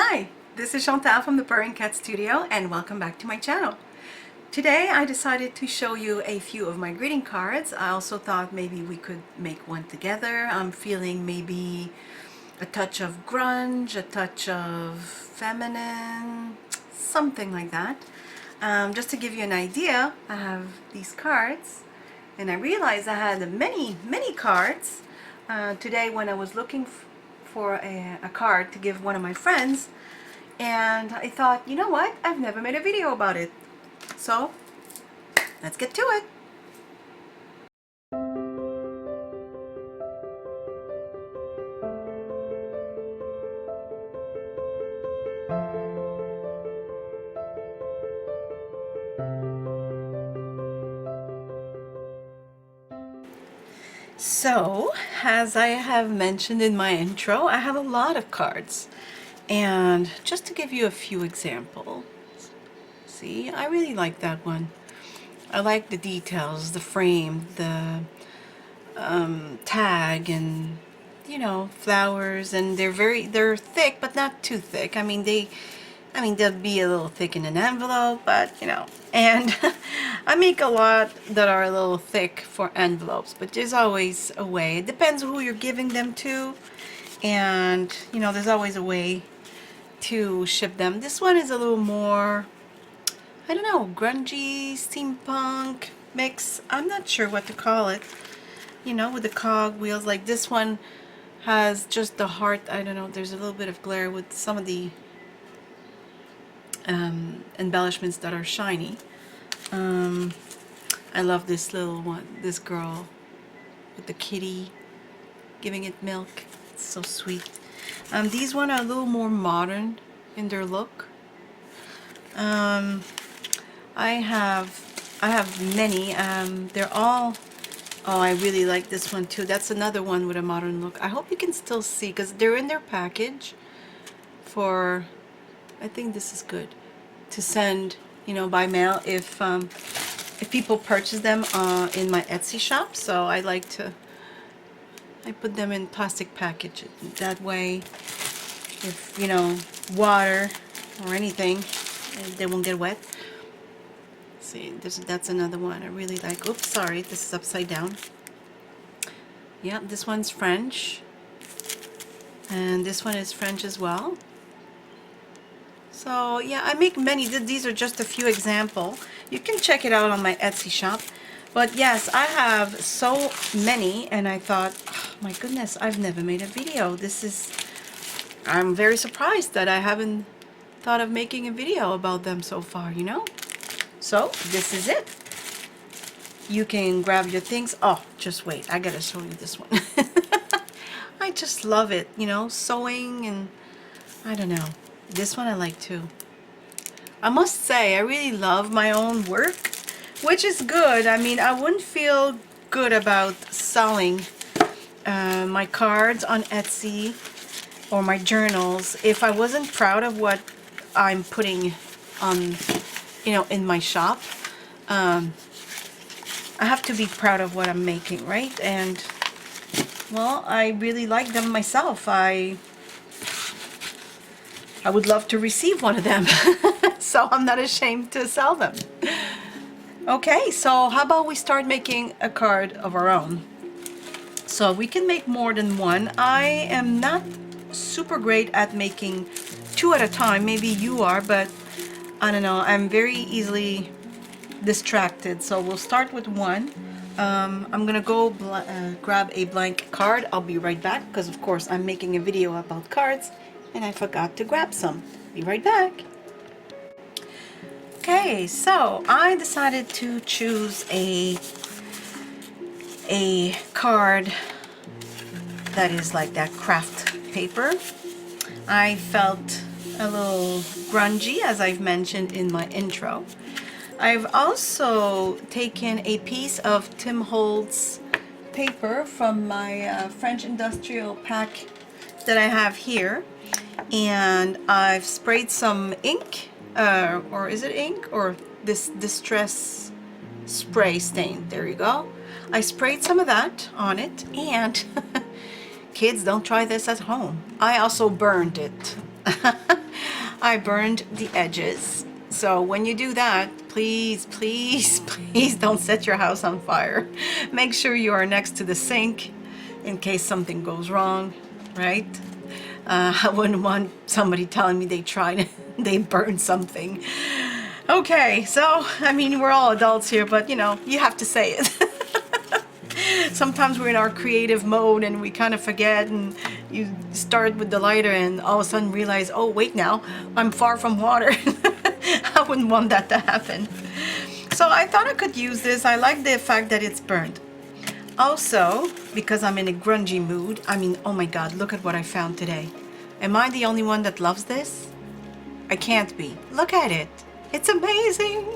Hi, this is Chantal from the Purring Cat Studio and welcome back to my channel. Today I decided to show you a few of my greeting cards. I also thought maybe we could make one together. I'm feeling maybe a touch of grunge, a touch of feminine, something like that. Just to give you an idea, I have these cards and I realized I had many cards. Today when I was looking for a card to give one of my friends, and I thought, you know what, I've never made a video about it, so let's get to it. So, as I have mentioned in my intro, I have a lot of cards. And just to give you a few examples, see, I really like that one. I like the details, the frame, the tag, and you know, flowers, and they're thick, but not too thick. I mean, they'll be a little thick in an envelope, but you know, and I make a lot that are a little thick for envelopes, but there's always a way. It depends who you're giving them to, and you know, there's always a way to ship them. This one is a little more, I don't know, grungy, steampunk mix. I'm not sure what to call it. You know, with the cog wheels. Like this one has just the heart. I don't know, there's a little bit of glare with some of the embellishments that are shiny. I love this little one, this girl with the kitty giving it milk. It's so sweet. These one are a little more modern in their look. I have many. They're all, oh, I really like this one too. That's another one with a modern look. I hope you can still see because they're in their package for, I think this is good to send, you know, by mail if people purchase them in my Etsy shop. So I like to, I put them in plastic package. That way, if you know, water or anything, they won't get wet. See, that's another one I really like. Oops, sorry, this is upside down. Yeah, this one's French, and this one is French as well. So yeah, I make many. These are just a few examples. You can check it out on my Etsy shop. But yes, I have so many, and I thought, oh, my goodness, I've never made a video. I'm very surprised that I haven't thought of making a video about them so far, you know? So, this is it. You can grab your things. Oh, just wait, I gotta show you this one. I just love it, you know, sewing, and I don't know. This one I like too. I must say, I really love my own work, which is good. I mean, I wouldn't feel good about selling my cards on Etsy or my journals if I wasn't proud of what I'm putting on, you know, in my shop. I have to be proud of what I'm making, right? And well, I really like them myself. I would love to receive one of them. So I'm not ashamed to sell them. Okay, so how about we start making a card of our own? So we can make more than one. I am not super great at making two at a time. Maybe you are, but I don't know. I'm very easily distracted. So we'll start with one. I'm gonna go grab a blank card. I'll be right back because of course I'm making a video about cards and I forgot to grab some. Be right back. Okay, so I decided to choose a card that is like that craft paper. I felt a little grungy, as I've mentioned in my intro. I've also taken a piece of Tim Holtz paper from my French industrial pack that I have here, and I've sprayed some ink, or is it ink or this distress spray stain? There you go. I sprayed some of that on it, and kids, don't try this at home. I also burned it. I burned the edges. So when you do that, please, please, please don't set your house on fire. Make sure you are next to the sink in case something goes wrong, right? I wouldn't want somebody telling me they tried, they burned something. Okay, so, I mean, we're all adults here, but you know, you have to say it. Sometimes we're in our creative mode and we kind of forget, and you start with the lighter and all of a sudden realize, oh wait, now I'm far from water. I wouldn't want that to happen. So I thought I could use this. I like the fact that it's burnt. Also, because I'm in a grungy mood, I mean, oh my god, look at what I found today. Am I the only one that loves this? I can't be. Look at it. It's amazing.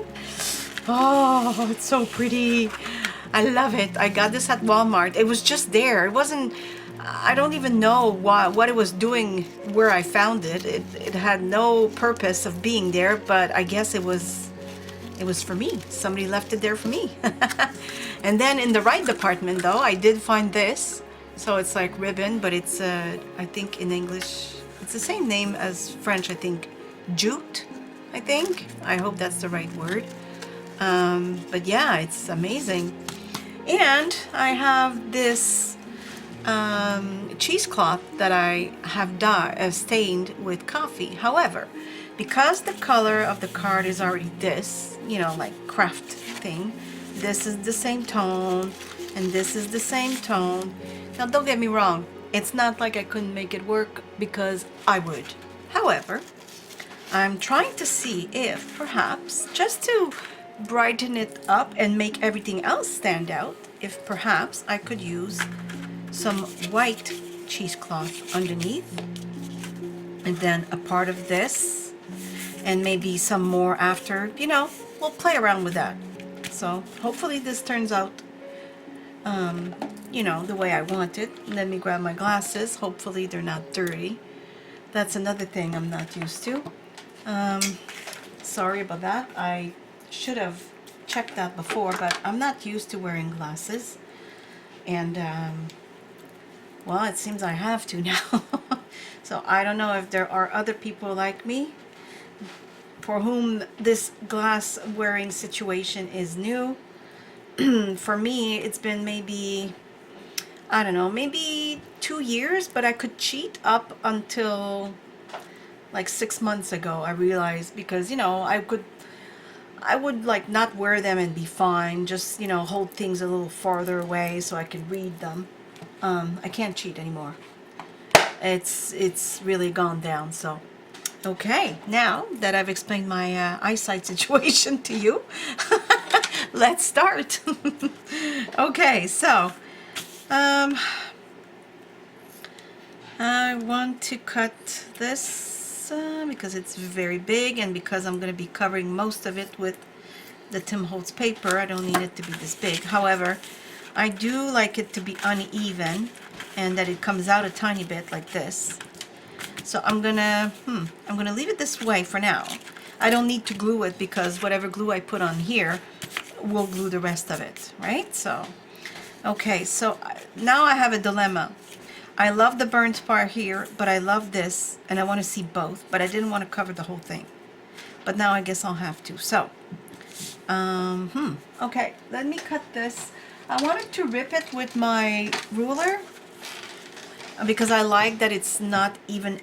Oh, it's so pretty. I love it. I got this at Walmart. It was just there. It wasn't, I don't even know what it was doing where I found it. It had no purpose of being there, but I guess it was for me. Somebody left it there for me. And then in the right department though, I did find this. So it's like ribbon, but it's I think in English, it's the same name as French, I think. Jute, I think. I hope that's the right word. But yeah, it's amazing. And I have this cheesecloth that I have stained with coffee. However, because the color of the card is already this, you know, like craft thing, this is the same tone, and this is the same tone. Now, don't get me wrong, it's not like I couldn't make it work, because I would. However, I'm trying to see if perhaps, just to brighten it up and make everything else stand out, if perhaps I could use some white cheesecloth underneath, and then a part of this, and maybe some more after. You know, we'll play around with that. So hopefully this turns out you know, the way I want it. Let me grab my glasses. Hopefully they're not dirty. That's another thing I'm not used to. Sorry about that. I should have checked that before, but I'm not used to wearing glasses. And, well, it seems I have to now. So I don't know if there are other people like me for whom this glass wearing situation is new. For me, it's been maybe, I don't know, maybe 2 years, but I could cheat up until like 6 months ago. I realized, because, you know, I would like not wear them and be fine, just, you know, hold things a little farther away so I could read them. I can't cheat anymore. It's really gone down. So okay, now that I've explained my eyesight situation to you, let's start. Okay, so I want to cut this because it's very big, and because I'm going to be covering most of it with the Tim Holtz paper, I don't need it to be this big. However, I do like it to be uneven and that it comes out a tiny bit like this. So I'm gonna leave it this way for now. I don't need to glue it, because whatever glue I put on here will glue the rest of it, right? So, okay, so now I have a dilemma. I love the burnt part here, but I love this, and I want to see both, but I didn't want to cover the whole thing. But now I guess I'll have to. So, okay, let me cut this. I wanted to rip it with my ruler, because I like that it's not even,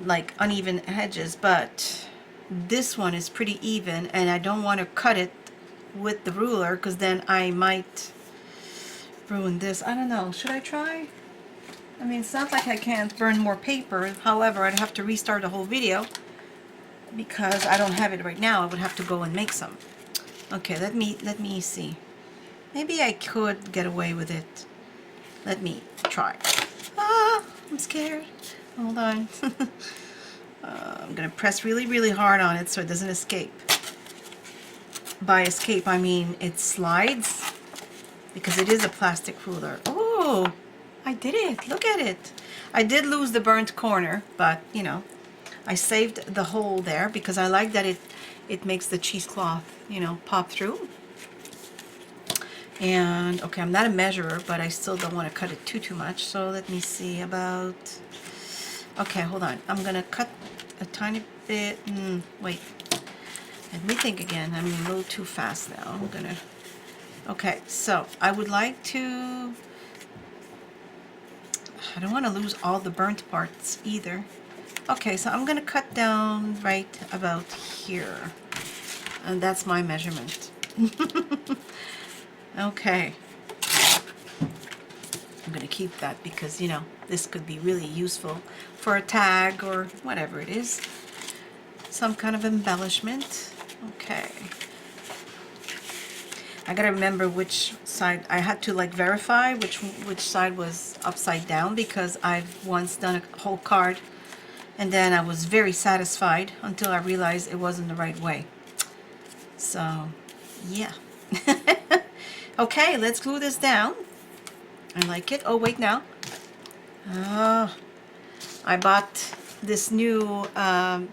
like uneven edges, but this one is pretty even, and I don't want to cut it with the ruler, because then I might ruin this. I don't know, should I try? I mean, it's not like I can't burn more paper. However, I'd have to restart the whole video, because I don't have it right now. I would have to go and make some. Okay, let me see. Maybe I could get away with it. Let me try. Ah, I'm scared. Hold on. I'm gonna press really hard on it so it doesn't escape. By escape, I mean it slides, because it is a plastic ruler. Oh, I did it. Look at it. I did lose the burnt corner, but you know, I saved the hole there, because I like that it makes the cheesecloth, you know, pop through. And okay, I'm not a measurer, but I still don't want to cut it too much. So let me see, about, okay, hold on. I'm gonna cut a tiny bit. Wait, let me think again. I'm a little too fast now. I'm gonna. Okay, so I would like to. I don't want to lose all the burnt parts either. Okay, so I'm gonna cut down right about here, and that's my measurement. Okay, I'm gonna keep that because, you know, this could be really useful for a tag or whatever it is, some kind of embellishment. Okay, I gotta remember which side. I had to like verify which side was upside down, because I've once done a whole card and then I was very satisfied until I realized it wasn't the right way. So yeah. Okay, let's glue this down. I like it. Oh wait, now I bought this new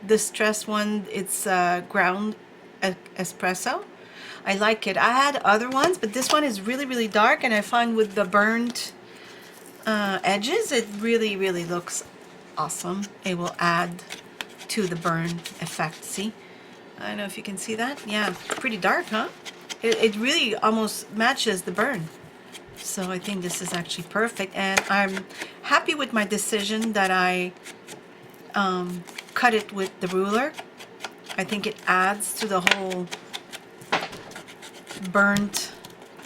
distress one. It's ground espresso. I like it. I had other ones, but this one is really, really dark, and I find with the burnt edges, it really, really looks awesome. It will add to the burn effect. See? I don't know if you can see that. Yeah, pretty dark, huh? It really almost matches the burn. So I think this is actually perfect, and I'm happy with my decision that I cut it with the ruler. I think it adds to the whole burnt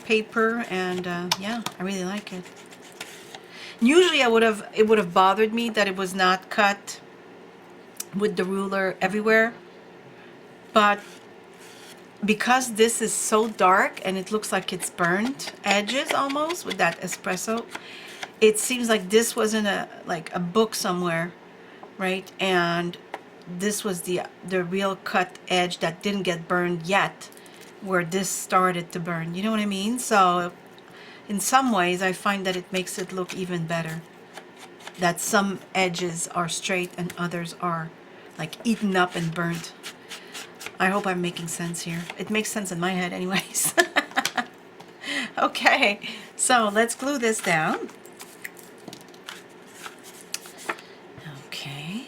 paper, and yeah, I really like it. Usually it would have bothered me that it was not cut with the ruler everywhere, but because this is so dark and it looks like it's burnt edges almost with that espresso, it seems like this was in a book somewhere, right? And this was the real cut edge that didn't get burned yet, where this started to burn. You know what I mean? So in some ways I find that it makes it look even better, that some edges are straight and others are like eaten up and burnt. I hope I'm making sense here. It makes sense in my head anyways. Okay, so let's glue this down. Okay.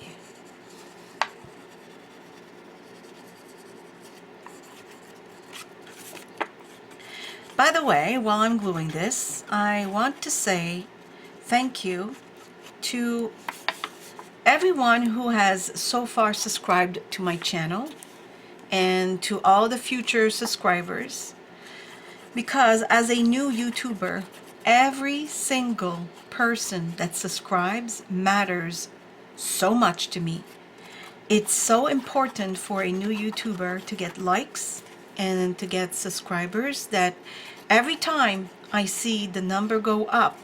By the way, while I'm gluing this, I want to say thank you to everyone who has so far subscribed to my channel, and to all the future subscribers, because as a new YouTuber, every single person that subscribes matters so much to me. It's so important for a new YouTuber to get likes and to get subscribers, that every time I see the number go up,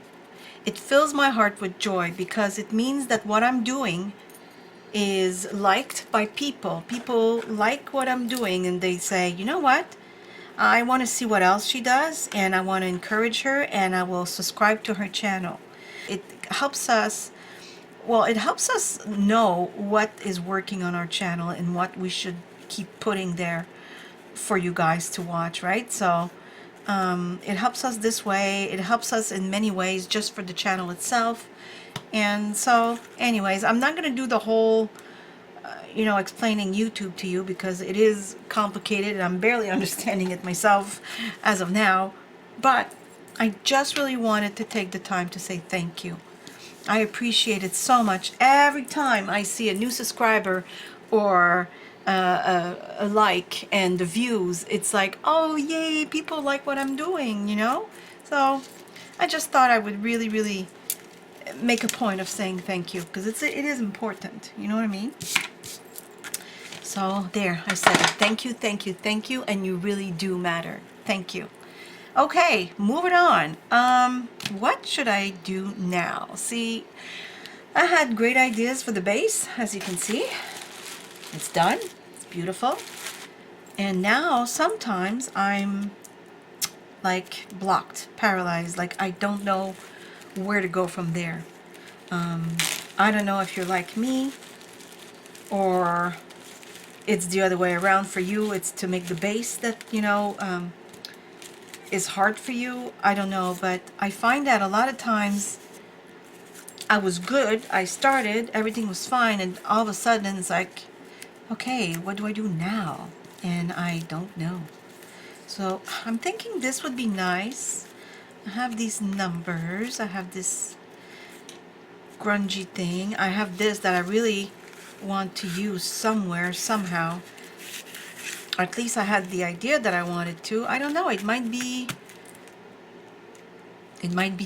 it fills my heart with joy, because it means that what I'm doing is liked by people. People like what I'm doing, and they say, you know what, I want to see what else she does, and I want to encourage her, and I will subscribe to her channel. It helps us, well, it helps us know what is working on our channel and what we should keep putting there for you guys to watch, right? So it helps us this way. It helps us in many ways just for the channel itself. And so anyways, I'm not going to do the whole you know, explaining YouTube to you, because it is complicated and I'm barely understanding it myself as of now. But I just really wanted to take the time to say thank you. I appreciate it so much. Every time I see a new subscriber or a like and the views, it's like, oh yay, people like what I'm doing, you know? So I just thought I would really, really make a point of saying thank you, because it is important, you know what I mean? So there, I said it. Thank you, thank you, thank you, and you really do matter. Thank you. Okay, moving on. What should I do now? See, I had great ideas for the base, as you can see. It's done. It's beautiful. And now sometimes I'm like blocked, paralyzed, like I don't know where to go from there. I don't know if you're like me, or it's the other way around for you. It's to make the base that, you know, is hard for you. I don't know, but I find that a lot of times I was good. I started, everything was fine, and all of a sudden it's like, okay, what do I do now? And I don't know. So I'm thinking this would be nice. I have these numbers. I have this grungy thing. I have this that I really want to use somewhere, somehow. At least I had the idea that I wanted to. I don't know. It might be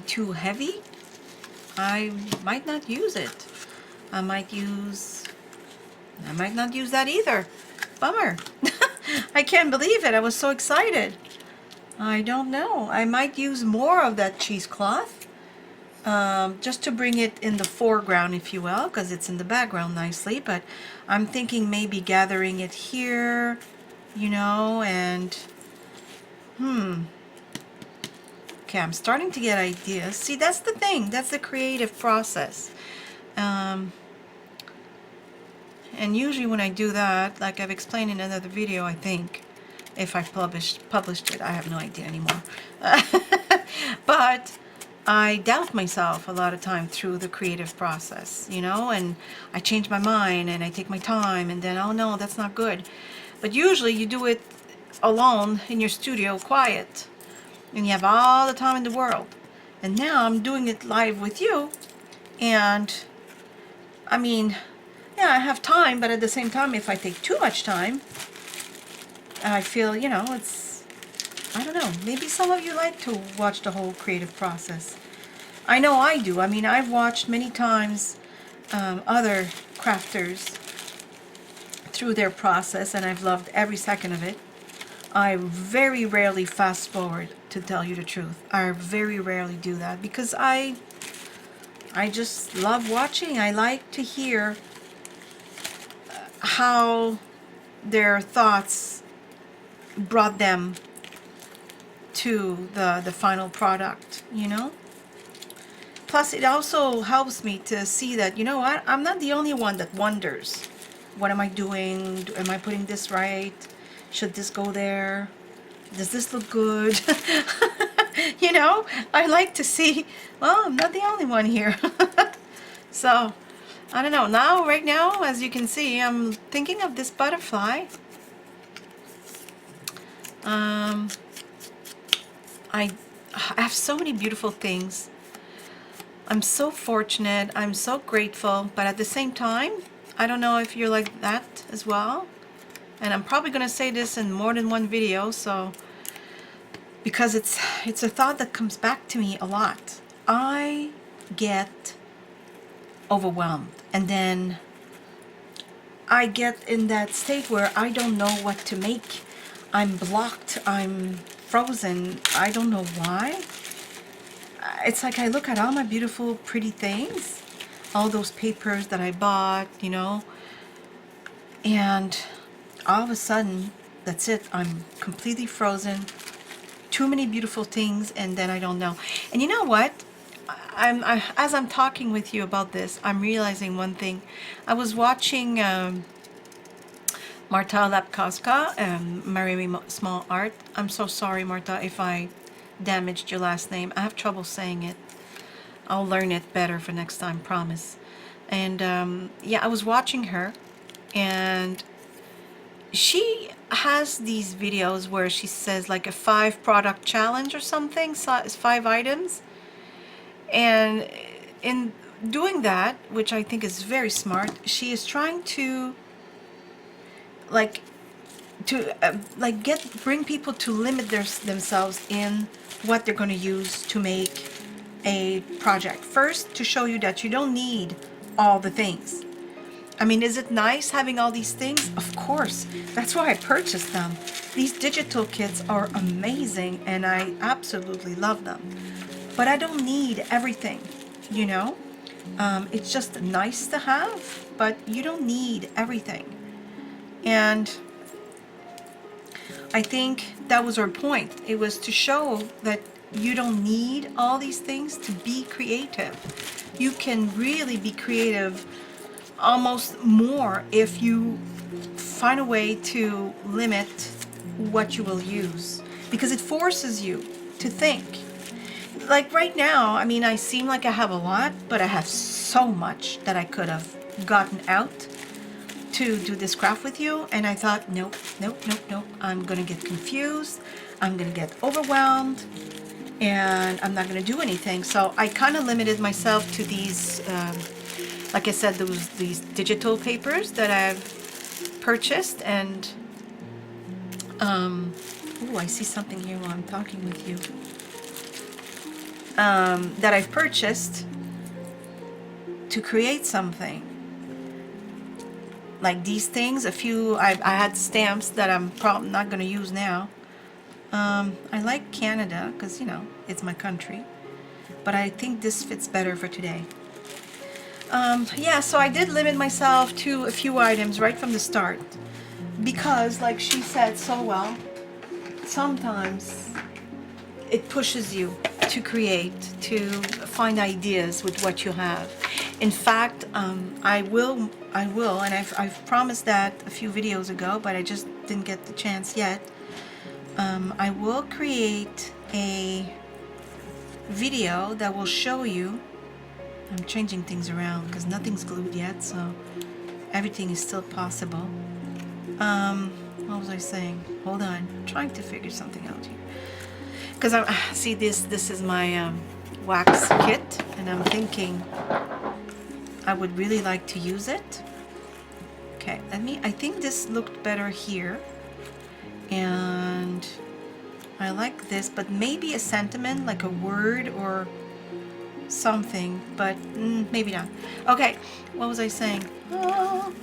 too heavy. I might not use it. I might not use that either. Bummer. I can't believe it. I was so excited. I don't know. I might use more of that cheesecloth, just to bring it in the foreground, if you will, because it's in the background nicely. But I'm thinking maybe gathering it here, you know, and okay, I'm starting to get ideas. See, that's the thing. That's the creative process. And usually when I do that, like I've explained in another video, I think, if I published it, I have no idea anymore. But I doubt myself a lot of time through the creative process, you know, and I change my mind and I take my time, and then, oh no, that's not good. But usually you do it alone in your studio, quiet, and you have all the time in the world. And now I'm doing it live with you, and I mean, yeah, I have time, but at the same time, if I take too much time, I feel, you know, it's, I don't know, maybe some of you like to watch the whole creative process. I know I do. I mean, I've watched many times other crafters through their process, and I've loved every second of it. I very rarely fast forward, to tell you the truth. I very rarely do that because I just love watching. I like to hear how their thoughts brought them to the final product, you know. Plus it also helps me to see that, you know what, I'm not the only one that wonders, what am I doing, am I putting this right, should this go there, does this look good? You know, I like to see, well, I'm not the only one here. So I don't know. Now, right now, as you can see, I'm thinking of this butterfly. I have so many beautiful things. I'm so fortunate. I'm so grateful. But at the same time, I don't know if you're like that as well. And I'm probably going to say this in more than one video, so because it's a thought that comes back to me a lot. I get overwhelmed, and then I get in that state where I don't know what to make. I'm blocked, I'm frozen, I don't know why. It's like I look at all my beautiful pretty things, all those papers that I bought, you know, and all of a sudden, that's it, I'm completely frozen. Too many beautiful things, and then I don't know. And you know what? As I'm talking with you about this, I'm realizing one thing. I was watching Marta Lapkowska, Marry Me Small Art. I'm so sorry, Marta, if I damaged your last name. I have trouble saying it. I'll learn it better for next time, promise. And yeah, I was watching her, and she has these videos where she says like a 5 product challenge or something, so it's 5 items. And in doing that, which I think is very smart, she is trying to bring people to limit themselves in what they're going to use to make a project. First, to show you that you don't need all the things. I mean, is it nice having all these things? Of course. That's why I purchased them. These digital kits are amazing, and I absolutely love them. But I don't need everything, you know? It's just nice to have, but you don't need everything. And I think that was her point. It was to show that you don't need all these things to be creative. You can really be creative almost more if you find a way to limit what you will use, because it forces you to think. Like right now, I mean, I seem like I have a lot, but I have so much that I could have gotten out to do this craft with you, and I thought, nope, nope, nope, nope. I'm gonna get confused. I'm gonna get overwhelmed, and I'm not gonna do anything. So I kind of limited myself to these, like I said, these digital papers that I've purchased, and oh, I see something here while I'm talking with you. That I've purchased to create something. Like these things, a few, I had stamps that I'm probably not going to use now. I like Canada because, you know, it's my country. But I think this fits better for today. Yeah, so I did limit myself to a few items right from the start. Because, like she said so well, sometimes it pushes you to create, to find ideas with what you have. In fact, I will, and I've promised that a few videos ago, but I just didn't get the chance yet. I will create a video that will show you. I'm changing things around because nothing's glued yet, so everything is still possible. What was I saying? Hold on, I'm trying to figure something out here. Because I see this is my wax kit, and I'm thinking I would really like to use it. Okay, I think this looked better here, and I like this, but maybe a sentiment, like a word or something, but maybe not. Okay, what was I saying? Oh,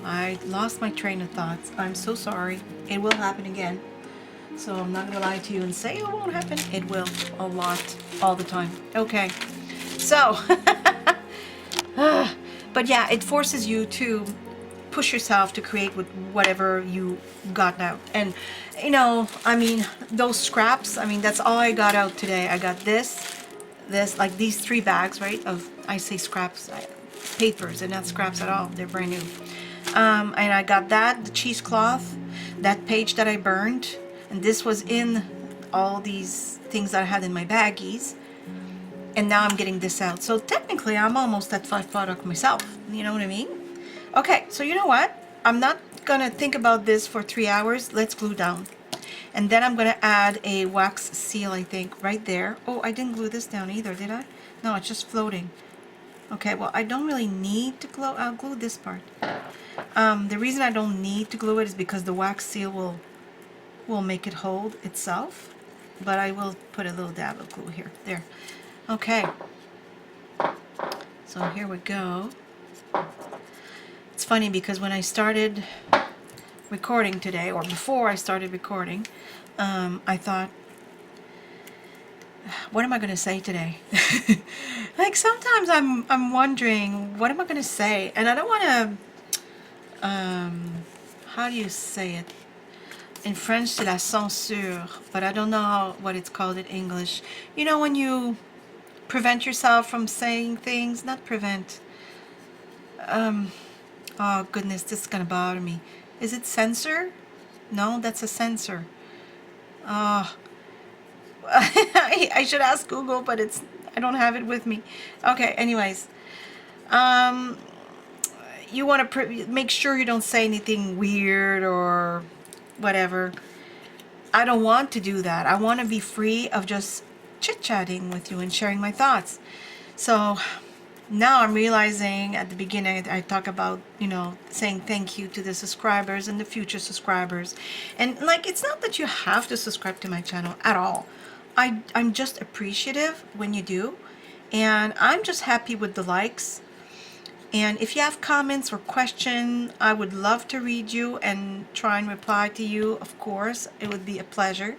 I lost my train of thoughts. I'm so sorry. It will happen again. So I'm not going to lie to you and say it won't happen. It will, a lot, all the time. Okay, so, but yeah, it forces you to push yourself to create with whatever you got out. And, you know, I mean, those scraps, I mean, that's all I got out today. I got this, like these 3 bags, right, of, I say scraps, papers, and not scraps at all. They're brand new. And I got that, the cheesecloth, that page that I burned, and this was in all these things that I had in my baggies, and now I'm getting this out. So technically I'm almost at 5 product myself, you know what I mean? Okay, so you know what? I'm not gonna think about this for 3 hours. Let's glue down. And then I'm gonna add a wax seal, I think, right there. Oh, I didn't glue this down either, did I? No, it's just floating. Okay, well, I don't really need to glue, I'll glue this part. The reason I don't need to glue it is because the wax seal will make it hold itself, but I will put a little dab of glue here. There. Okay. So here we go. It's funny because when I started recording today, or before I started recording, I thought, what am I going to say today? Like sometimes I'm wondering, what am I going to say? And I don't want to, how do you say it? In French, c'est la censure, but I don't know what it's called in English. You know, when you prevent yourself from saying things, not prevent. Oh goodness, this is gonna bother me. Is it censor? No, that's a censor. Oh, I should ask Google, but I don't have it with me. Okay, anyways, you want to make sure you don't say anything weird or whatever. I don't want to do that. I want to be free of just chit-chatting with you and sharing my thoughts. So now I'm realizing, at the beginning I talk about, you know, saying thank you to the subscribers and the future subscribers. And like, it's not that you have to subscribe to my channel at all. I'm just appreciative when you do. And I'm just happy with the likes. And if you have comments or questions, I would love to read you and try and reply to you, of course. It would be a pleasure.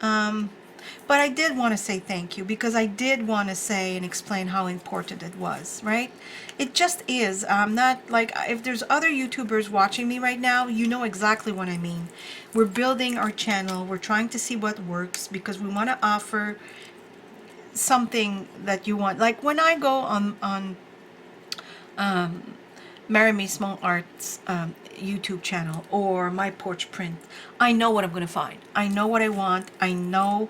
But I did want to say thank you, because I did want to say and explain how important it was, right? It just is. I'm not like, if there's other YouTubers watching me right now, you know exactly what I mean. We're building our channel. We're trying to see what works, because we want to offer something that you want. Like when I go on Marry Me Small Arts YouTube channel or My Porch Print, I know what I'm going to find. I know what I want. I know,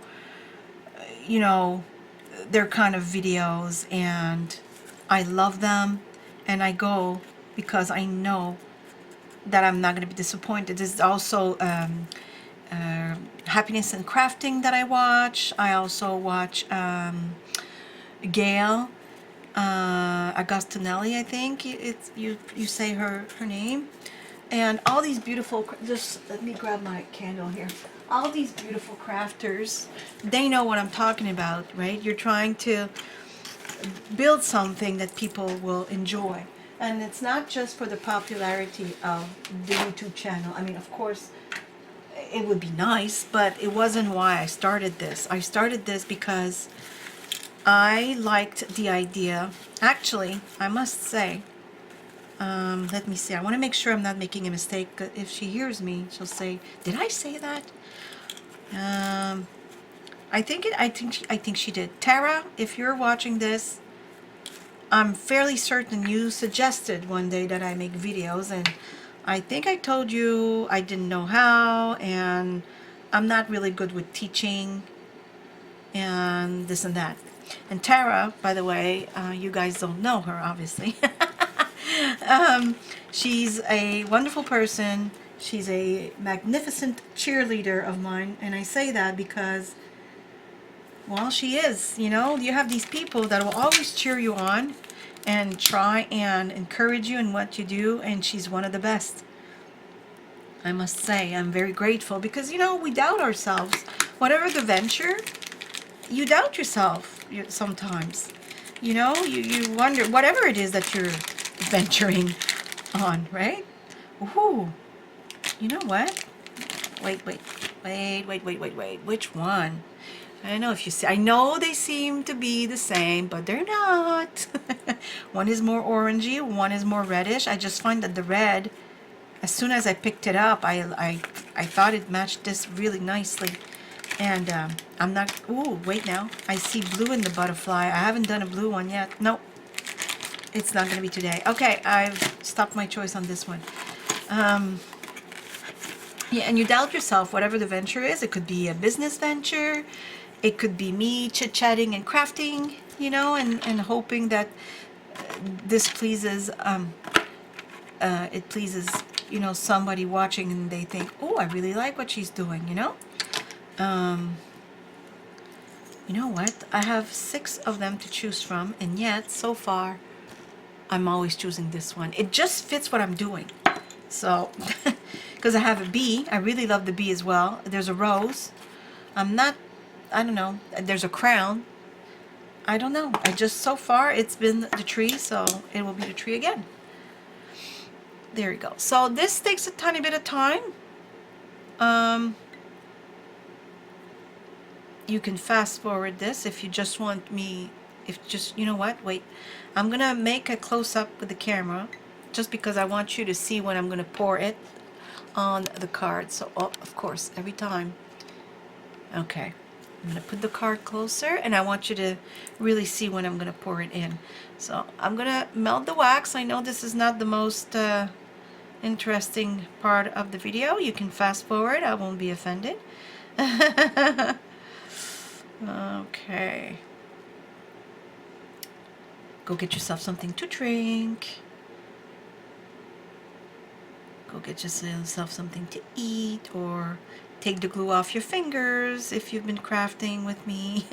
you know, their kind of videos, and I love them, and I go because I know that I'm not going to be disappointed. There's also Happiness and Crafting that I watch. I also watch Gail Agostinelli, I think it's you say her name, and all these beautiful. Just let me grab my candle here. All these beautiful crafters, they know what I'm talking about, right? You're trying to build something that people will enjoy. And it's not just for the popularity of the YouTube channel. I mean, of course, it would be nice, but it wasn't why I started this. I started this because I liked the idea. Actually, I must say, let me see. I want to make sure I'm not making a mistake. If she hears me, she'll say, "Did I say that?" I think she did. Tara, if you're watching this, I'm fairly certain you suggested one day that I make videos, and I think I told you I didn't know how, and I'm not really good with teaching, and this and that. And Tara, by the way, you guys don't know her, obviously. She's a wonderful person. She's a magnificent cheerleader of mine, and I say that because, well, she is. You know, you have these people that will always cheer you on and try and encourage you in what you do, and she's one of the best. I must say, I'm very grateful because, you know, we doubt ourselves. Whatever the venture, you doubt yourself sometimes. You know, you wonder, whatever it is that you're venturing on, right? Ooh, you know what? Wait. Which one? I don't know if you see. I know they seem to be the same, but they're not. One is more orangey, one is more reddish. I just find that the red, as soon as I picked it up, I thought it matched this really nicely. And I'm not, ooh, wait now. I see blue in the butterfly. I haven't done a blue one yet. Nope. It's not going to be today. Okay, I've stopped my choice on this one. Yeah, and you doubt yourself, whatever the venture is. It could be a business venture. It could be me chit-chatting and crafting, you know, and hoping that this pleases, it pleases, you know, somebody watching and they think, oh, I really like what she's doing, you know. You know what? I have 6 of them to choose from, and yet, so far, I'm always choosing this one. It just fits what I'm doing. So, because I have a bee. I really love the bee as well. There's a rose. I don't know. There's a crown. I don't know. So far, it's been the tree, so it will be the tree again. There you go. So this takes a tiny bit of time. You can fast forward this if you just want me, you know what, wait. I'm going to make a close-up with the camera just because I want you to see when I'm going to pour it on the card. So, of course, every time. Okay. I'm going to put the card closer, and I want you to really see when I'm going to pour it in. So I'm going to melt the wax. I know this is not the most interesting part of the video. You can fast forward. I won't be offended. Okay. Go get yourself something to drink. Go get yourself something to eat, or take the glue off your fingers if you've been crafting with me.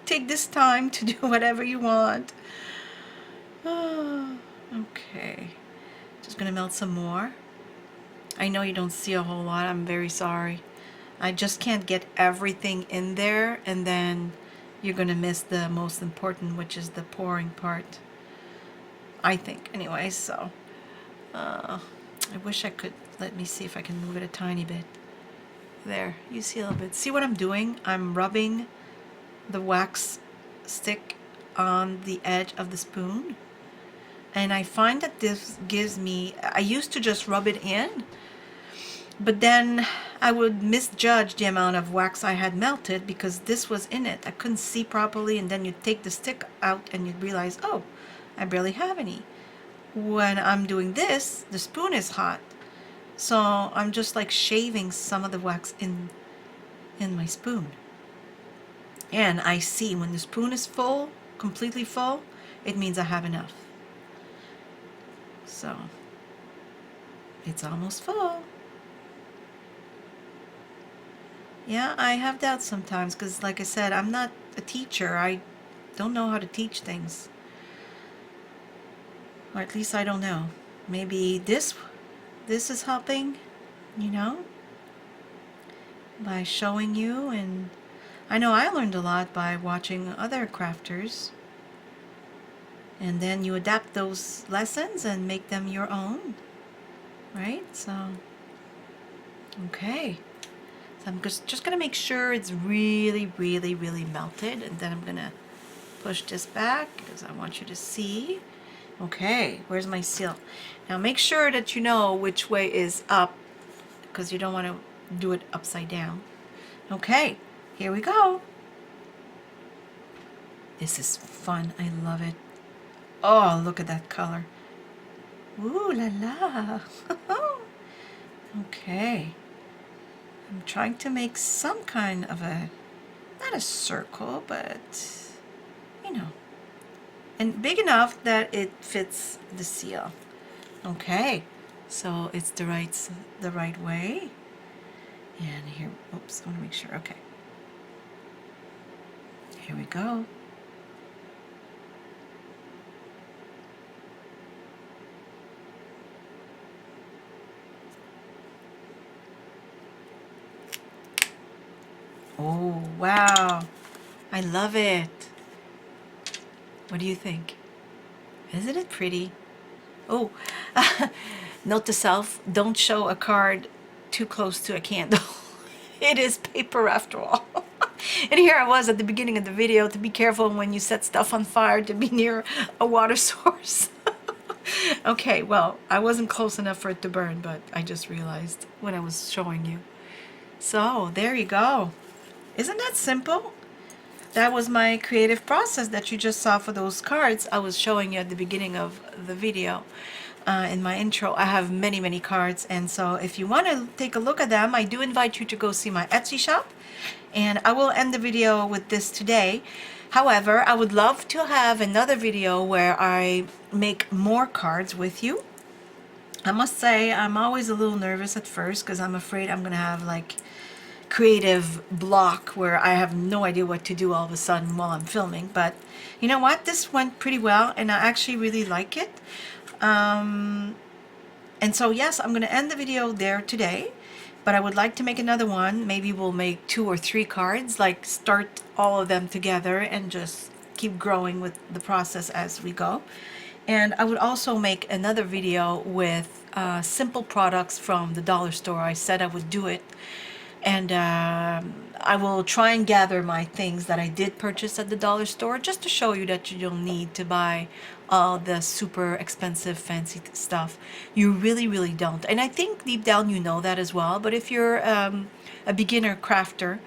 Take this time to do whatever you want. Oh, okay. Just gonna melt some more. I know you don't see a whole lot. I'm very sorry. I just can't get everything in there, and then you're gonna miss the most important, which is the pouring part, I think. Anyway, so I wish I could. Let me see if I can move it a tiny bit. There, you see a little bit. See what I'm doing? I'm rubbing the wax stick on the edge of the spoon, and I find that this gives me, I used to just rub it in, but then I would misjudge the amount of wax I had melted because this was in it. I couldn't see properly, and then you take the stick out and you realize, oh, I barely have any. When I'm doing this, the spoon is hot, so I'm just like shaving some of the wax in my spoon. And I see when the spoon is full, completely full, it means I have enough. So it's almost full. Yeah, I have doubts sometimes because, like I said, I'm not a teacher. I don't know how to teach things. Or at least I don't know. Maybe this is helping, you know, by showing you. And I know I learned a lot by watching other crafters. And then you adapt those lessons and make them your own, right? So, okay. So I'm just going to make sure it's really, really, really melted. And then I'm going to push this back because I want you to see. Okay, where's my seal? Now make sure that you know which way is up because you don't want to do it upside down. Okay, here we go. This is fun. I love it. Oh, look at that color. Ooh la la. Okay. I'm trying to make some kind of a, not a circle, but, you know, and big enough that it fits the seal. Okay, so it's the right way. And here, oops, I want to make sure. Okay, here we go. Oh, wow. I love it. What do you think? Isn't it pretty? Oh, note to self, don't show a card too close to a candle. It is paper after all. And here I was at the beginning of the video to be careful when you set stuff on fire to be near a water source. Okay, well, I wasn't close enough for it to burn, but I just realized when I was showing you. So, there you go. Isn't that simple? That was my creative process that you just saw for those cards I was showing you at the beginning of the video. In my intro, I have many, many cards, and so if you want to take a look at them, I do invite you to go see my Etsy shop, and I will end the video with this today. However, I would love to have another video where I make more cards with you. I must say, I'm always a little nervous at first because I'm afraid I'm going to have like creative block where I have no idea what to do all of a sudden while I'm filming. But you know what? This went pretty well, and I actually really like it. And so yes, I'm going to end the video there today, but I would like to make another one. Maybe we'll make 2 or 3 cards, like start all of them together and just keep growing with the process as we go. And I would also make another video with simple products from the dollar store. I said I would do it. And I will try and gather my things that I did purchase at the dollar store just to show you that you don't need to buy all the super expensive fancy stuff. You really, really don't. And I think deep down you know that as well. But if you're a beginner crafter,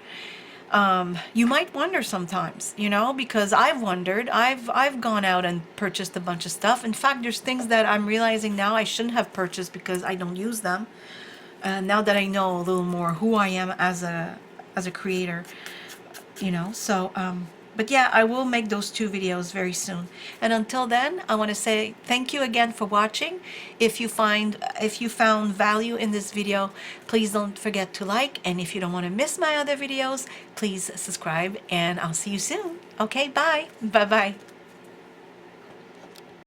you might wonder sometimes, you know, because I've wondered. I've gone out and purchased a bunch of stuff. In fact, there's things that I'm realizing now I shouldn't have purchased because I don't use them. Now that I know a little more who I am as a creator, you know. So but yeah, I will make those 2 videos very soon. And until then, I want to say thank you again for watching. If you found value in this video, please don't forget to like, and if you don't want to miss my other videos, please subscribe, and I'll see you soon. Okay, bye. Bye-bye.